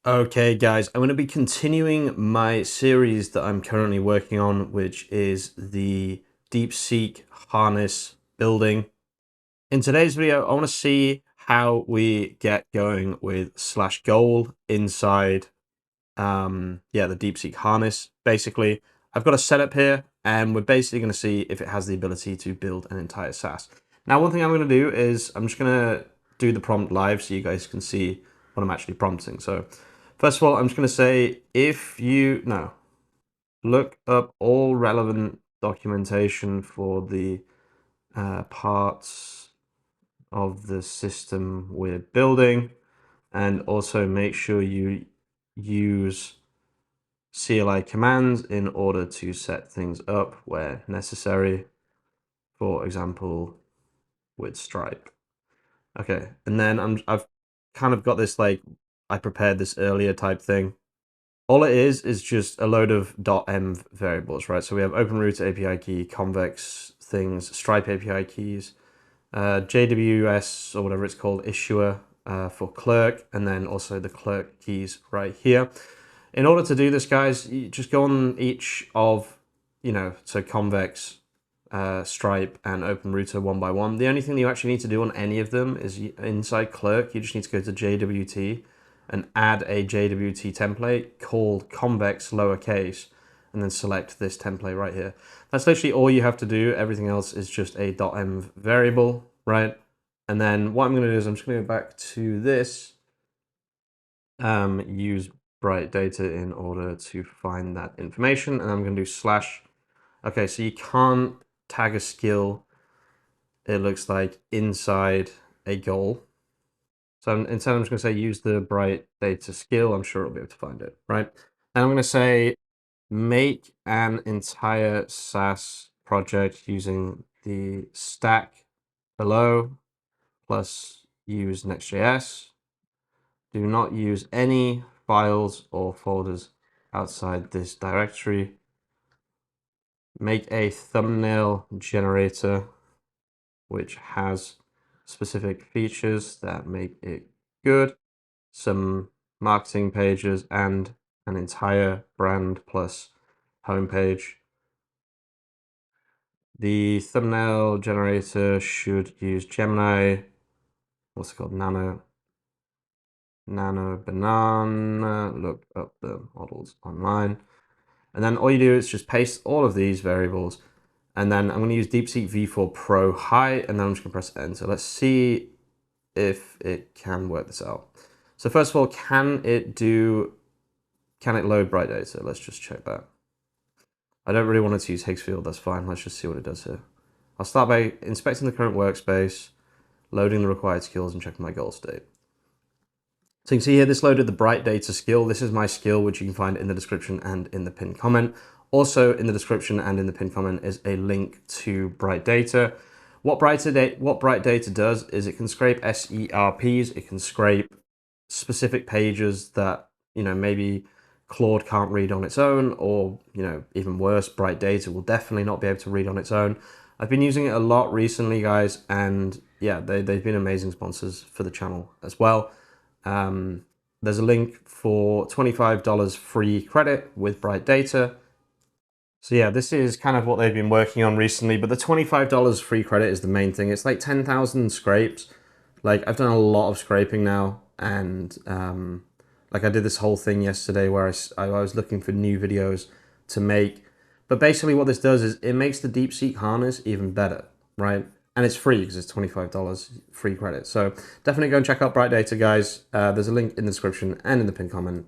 Okay, guys, I'm going to be continuing my series that I'm currently working on, which is the DeepSeek Harness building. In today's video, I want to see how we get going with /goal inside the DeepSeek Harness. Basically, I've got a setup here, and we're basically going to see if it has the ability to build an entire SaaS. Now, one thing I'm going to do is I'm just going to do the prompt live so you guys can see what I'm actually prompting. So first of all, I'm just going to say, look up all relevant documentation for the parts of the system we're building, and also make sure you use CLI commands in order to set things up where necessary, for example, with Stripe. Okay, and then I've kind of got this, like, I prepared this earlier type thing. All it is just a load of .env variables, right? So we have OpenRouter API key, Convex things, Stripe API keys, JWS or whatever it's called, issuer for Clerk, and then also the Clerk keys right here. In order to do this, guys, you just go on each of, so Convex, Stripe, and OpenRouter one by one. The only thing that you actually need to do on any of them is inside Clerk, you just need to go to JWT and add a JWT template called Convex lowercase, and then select this template right here. That's literally all you have to do. Everything else is just a .env variable, right? And then what I'm going to do is I'm just going to go back to this, use Bright Data in order to find that information, and I'm going to do slash. Okay, so you can't tag a skill, it looks like, inside a goal. So instead, I'm just going to say use the Bright Data skill. I'm sure it'll be able to find it, right? And I'm going to say make an entire SaaS project using the stack below, plus use Next.js. Do not use any files or folders outside this directory. Make a thumbnail generator which has specific features that make it good, some marketing pages, and an entire brand plus homepage. The thumbnail generator should use Gemini, what's it called, Nano Banana. Look up the models online. And then all you do is just paste all of these variables. And then I'm going to use DeepSeek V4 Pro high, and then I'm just going to press enter. Let's see if it can work this out. So first of all, can it load Bright Data? Let's just check that. I don't really want it to use Higgsfield, that's fine. Let's just see what it does here. I'll start by inspecting the current workspace, loading the required skills, and checking my goal state. So you can see here, this loaded the Bright Data skill. This is my skill, which you can find in the description and in the pinned comment. Also in the description and in the pinned comment is a link to Bright Data. What Bright Data does is it can scrape SERPs, it can scrape specific pages that, maybe Claude can't read on its own, or, even worse, Bright Data will definitely not be able to read on its own. I've been using it a lot recently, guys, and yeah, they've been amazing sponsors for the channel as well. There's a link for $25 free credit with Bright Data. So yeah, this is kind of what they've been working on recently, but the $25 free credit is the main thing. It's like 10,000 scrapes. Like, I've done a lot of scraping now, and like, I did this whole thing yesterday where I was looking for new videos to make. But basically what this does is it makes the DeepSeek Harness even better, right? And it's free because it's $25 free credit. So definitely go and check out Bright Data, guys. There's a link in the description and in the pinned comment.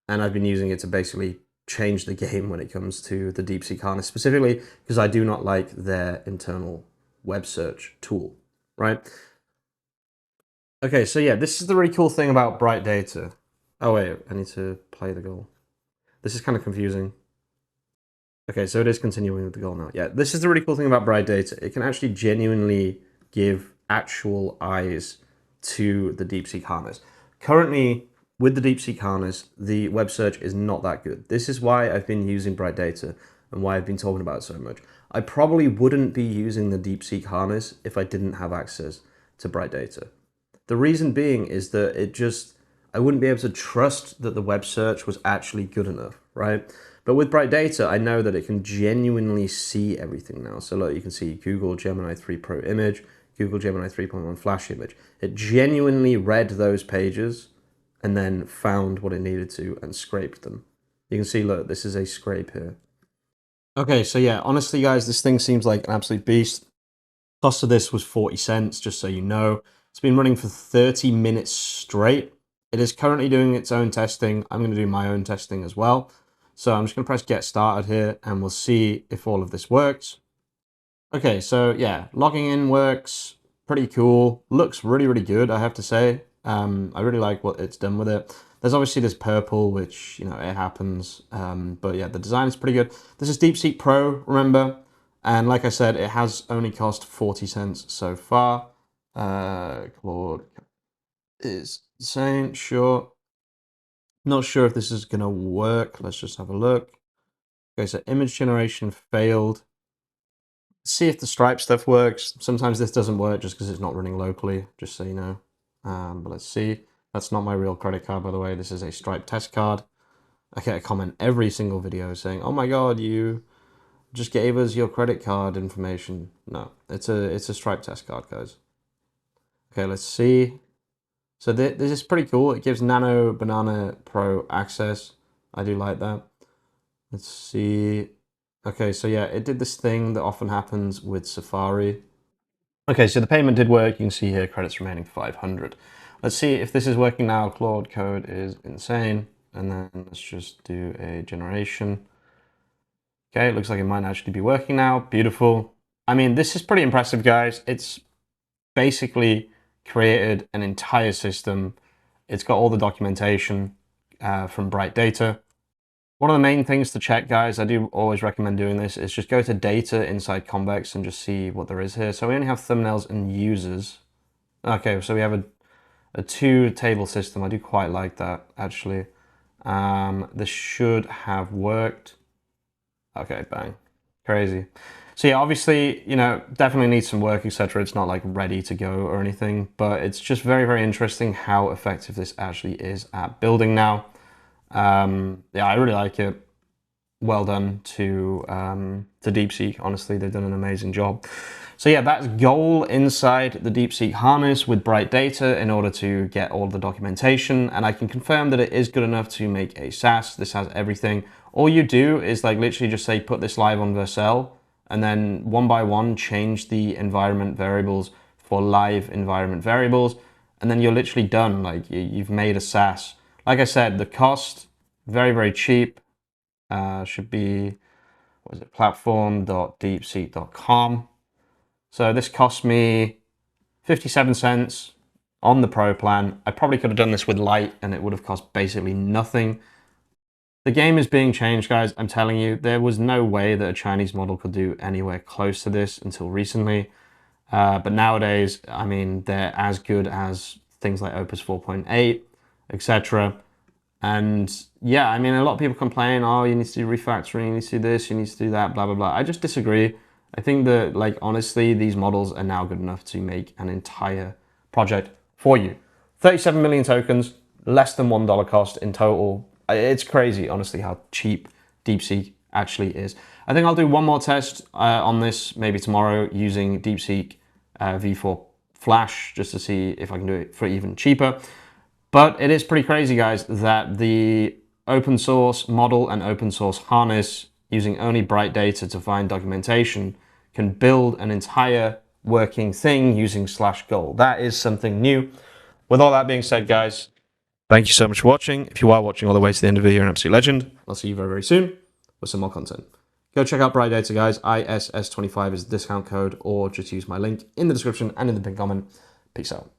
And I've been using it to basically change the game when it comes to the DeepSeek Harness, specifically because I do not like their internal web search tool, right? Okay, so yeah, this is the really cool thing about Bright Data. Oh wait, I need to play the goal. This is kind of confusing. Okay, so it is continuing with the goal now. Yeah, this is the really cool thing about Bright Data. It can actually genuinely give actual eyes to the DeepSeek Harness. Currently, with the DeepSeek Harness, the web search is not that good. This is why I've been using Bright Data and why I've been talking about it so much. I probably wouldn't be using the DeepSeek Harness if I didn't have access to Bright Data. The reason being is that it just I wouldn't be able to trust that the web search was actually good enough, right? But with Bright Data, I know that it can genuinely see everything now. So look, you can see Google Gemini 3 Pro image, Google Gemini 3.1 Flash image. It genuinely read those pages and then found what it needed to and scraped them. You can see, look, this is a scrape here. Okay, so yeah, honestly, guys, this thing seems like an absolute beast. Cost of this was 40 cents, just so you know. It's been running for 30 minutes straight. It is currently doing its own testing. I'm going to do my own testing as well. So I'm just going to press get started here and we'll see if all of this works. Okay, so yeah, logging in works. Pretty cool. Looks really, really good, I have to say. I really like what it's done with it. There's obviously this purple, which, you know, it happens. But yeah, the design is pretty good. This is DeepSeek Pro, remember? And like I said, it has only cost 40 cents so far. Claude is insane, sure. Not sure if this is going to work. Let's just have a look. Okay, so image generation failed. See if the Stripe stuff works. Sometimes this doesn't work just because it's not running locally, just so you know. But let's see. That's not my real credit card, by the way. This is a Stripe test card. I get a comment every single video saying, "Oh my God, you just gave us your credit card information." No, it's a Stripe test card, guys. Okay, let's see. So this is pretty cool. It gives Nano Banana Pro access. I do like that. Let's see. Okay, so yeah, it did this thing that often happens with Safari. Okay, so the payment did work. You can see here credits remaining 500. Let's see if this is working now. Claude Code is insane. And then let's just do a generation. Okay, it looks like it might actually be working now. Beautiful. I mean, this is pretty impressive, guys. It's basically created an entire system. It's got all the documentation from Bright Data. One of the main things to check, guys, I do always recommend doing this, is just go to data inside Convex and just see what there is here. So we only have thumbnails and users. Okay, so we have a two-table system. I do quite like that, actually. This should have worked. Okay, bang. Crazy. So yeah, obviously, you know, definitely needs some work, etc. It's not like ready to go or anything, but it's just very, very interesting how effective this actually is at building now. Yeah, I really like it. Well done to DeepSeek. Honestly, they've done an amazing job. So yeah, that's goal inside the DeepSeek Harness with Bright Data in order to get all the documentation. And I can confirm that it is good enough to make a SaaS. This has everything. All you do is like literally just say, put this live on Vercel, and then one by one, change the environment variables for live environment variables. And then you're literally done. Like you've made a SaaS. Like I said, the cost, very, very cheap. Should be, what is it, platform.deepseek.com. So this cost me 57 cents on the Pro plan. I probably could have done this with Lite and it would have cost basically nothing. The game is being changed, guys. I'm telling you, there was no way that a Chinese model could do anywhere close to this until recently. But nowadays, I mean, they're as good as things like Opus 4.8, etc. And yeah, I mean, a lot of people complain, oh, you need to do refactoring, you need to do this, you need to do that, blah, blah, blah. I just disagree. I think that, like, honestly, these models are now good enough to make an entire project for you. 37 million tokens, less than $1 cost in total. It's crazy, honestly, how cheap DeepSeek actually is. I think I'll do one more test on this maybe tomorrow using DeepSeek V4 Flash just to see if I can do it for even cheaper. But it is pretty crazy, guys, that the open source model and open source harness using only Bright Data to find documentation can build an entire working thing using /goal. That is something new. With all that being said, guys, thank you so much for watching. If you are watching all the way to the end of the video, you're an absolute legend. I'll see you very, very soon with some more content. Go check out Bright Data, guys. ISS25 is the discount code, or just use my link in the description and in the pinned comment. Peace out.